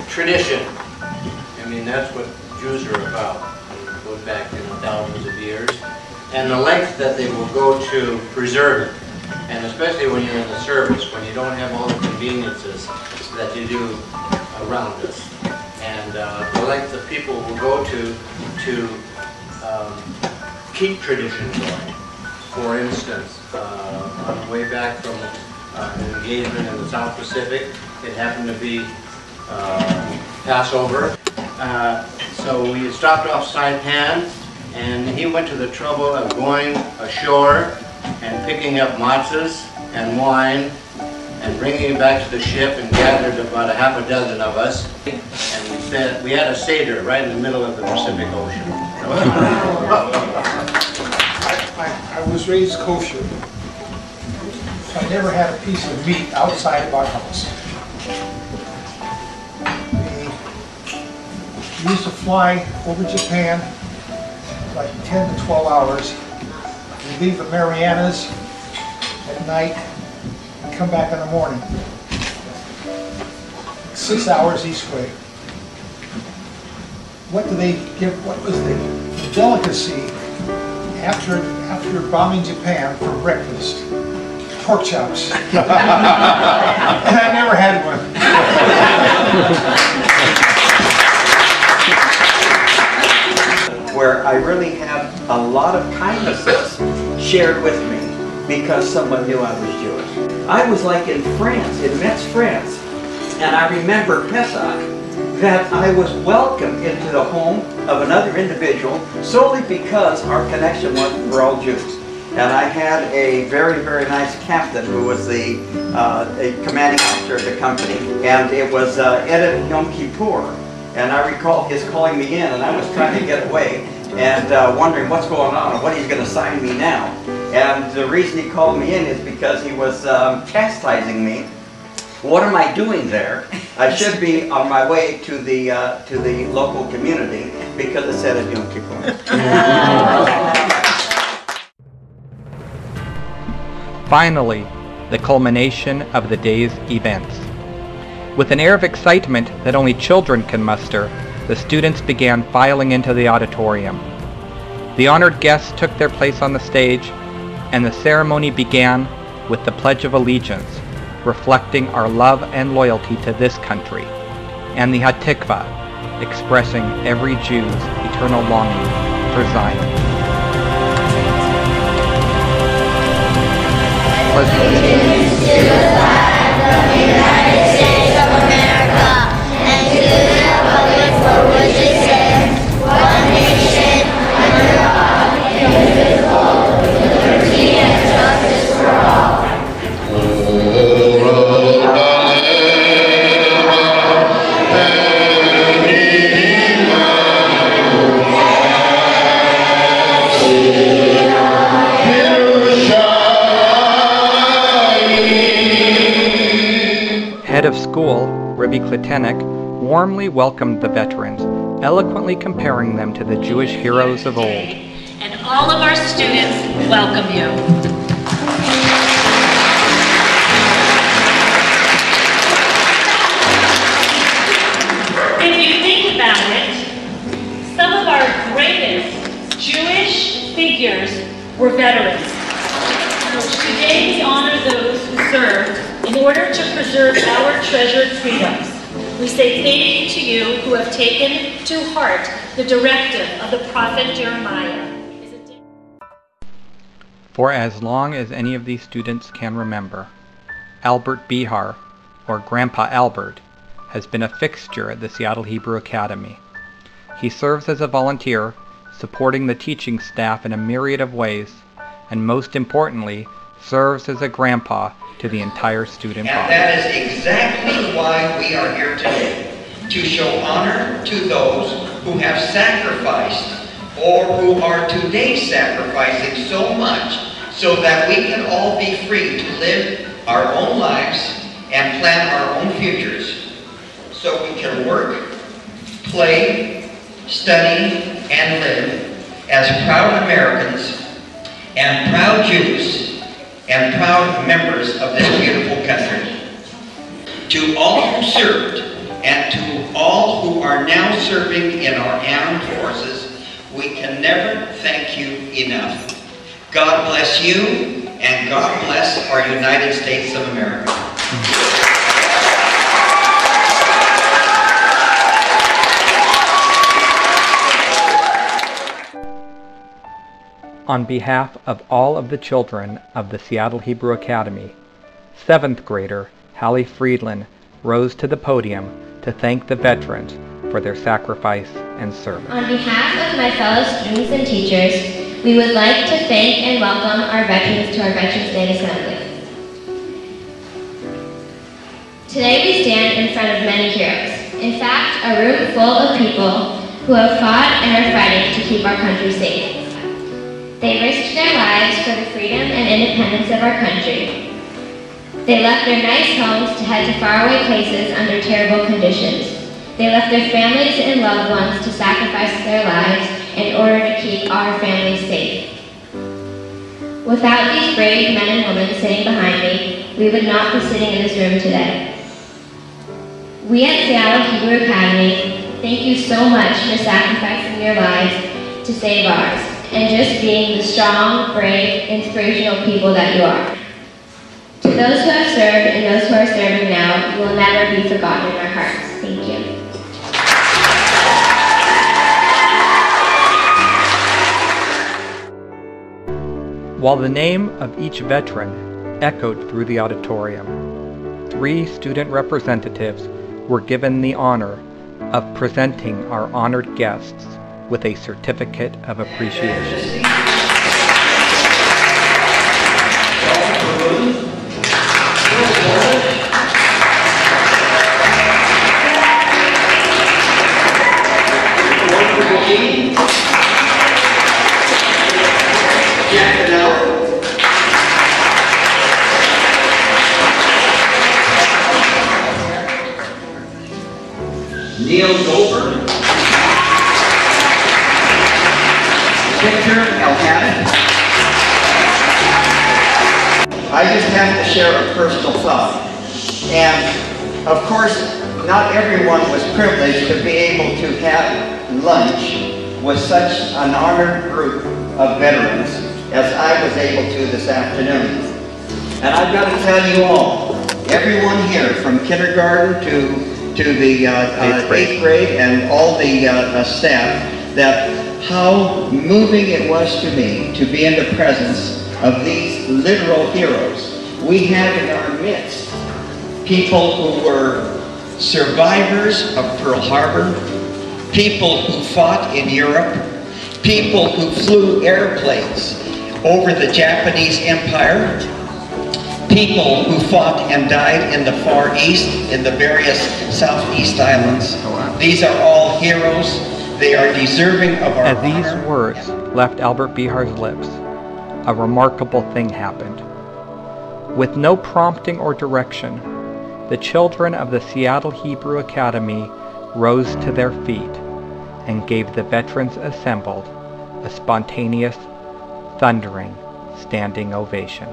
Tradition. I mean, that's what Jews are about. It goes back thousands of years. And the length that they will go to preserve it. And especially when you're in the service, when you don't have all the conveniences that you do around us. And the length that people will go to keep tradition going. For instance, on the way back from an engagement in the South Pacific, it happened to be Passover. So we stopped off Saipan, and he went to the trouble of going ashore and picking up matzahs and wine and bringing it back to the ship, and gathered about a half a dozen of us. And we had a Seder right in the middle of the Pacific Ocean. I was raised kosher, so I never had a piece of meat outside of our house. We used to fly over Japan like 10 to 12 hours. We'd leave the Marianas at night and come back in the morning. 6 hours each way. What do they give? What was the delicacy after bombing Japan for breakfast? Pork chops. And I never had one. Where I really had a lot of kindnesses shared with me because someone knew I was Jewish. I was like in France, in Metz, France, and I remember Pesach, that I was welcomed into the home of another individual solely because our connection was we're all Jews. And I had a very, very nice captain who was the commanding officer of the company, and it was Edit Yom Kippur. And I recall his calling me in, and I was trying to get away and wondering what's going on and what he's going to sign me now. And the reason he called me in is because he was chastising me. What am I doing there? I should be on my way to the local community because it said at Yom Kippur. Finally, the culmination of the day's events. With an air of excitement that only children can muster, the students began filing into the auditorium. The honored guests took their place on the stage, and the ceremony began with the Pledge of Allegiance, reflecting our love and loyalty to this country, and the Hatikva, expressing every Jew's eternal longing for Zion. Allegiance to the flag of the United States of America and to the republic for which it stands, one nation, under God, indivisible, with liberty and justice for all. Head of school, Rebbe Klitenek, warmly welcomed the veterans, eloquently comparing them to the Jewish heroes of old. And all of our students welcome you. If you think about it, some of our greatest Jewish figures were veterans. Today we honor those who served in order to preserve our treasured freedoms. We say thank you to you who have taken to heart the directive of the prophet Jeremiah. For as long as any of these students can remember, Albert Behar, or Grandpa Albert, has been a fixture at the Seattle Hebrew Academy. He serves as a volunteer, supporting the teaching staff in a myriad of ways, and most importantly, serves as a grandpa to the entire student body. And that is exactly why we are here today, to show honor to those who have sacrificed or who are today sacrificing so much so that we can all be free to live our own lives and plan our own futures so we can work, play, study, and live as proud Americans and proud Jews and proud members of this beautiful country. To all who served and to are now serving in our armed forces, we can never thank you enough. God bless you, and God bless our United States of America. On behalf of all of the children of the Seattle Hebrew Academy, 7th grader Hallie Friedland rose to the podium to thank the veterans for their sacrifice and service. On behalf of my fellow students and teachers, we would like to thank and welcome our veterans to our Veterans Day Assembly. Today we stand in front of many heroes. In fact, a room full of people who have fought and are fighting to keep our country safe. They risked their lives for the freedom and independence of our country. They left their nice homes to head to faraway places under terrible conditions. They left their families and loved ones to sacrifice their lives in order to keep our families safe. Without these brave men and women sitting behind me, we would not be sitting in this room today. We at Seattle Hebrew Academy thank you so much for sacrificing your lives to save ours, and just being the strong, brave, inspirational people that you are. To those who have served and those who are serving now, you will never be forgotten in our hearts. Thank you. While the name of each veteran echoed through the auditorium, 3 student representatives were given the honor of presenting our honored guests with a certificate of appreciation. Neil Goldberg, Victor Elhanan. I just have to share a personal thought. And of course, not everyone was privileged to be able to have lunch with such an honored group of veterans as I was able to this afternoon. And I've got to tell you all, everyone here from kindergarten to the 8th grade and all the staff, that how moving it was to me to be in the presence of these literal heroes. We have in our midst people who were survivors of Pearl Harbor, people who fought in Europe, people who flew airplanes over the Japanese Empire, people who fought and died in the Far East, in the various Southeast Islands. These are all heroes. They are deserving of our honor. As these words left Albert Bihar's lips, a remarkable thing happened. With no prompting or direction, the children of the Seattle Hebrew Academy rose to their feet and gave the veterans assembled a spontaneous, thundering, standing ovation.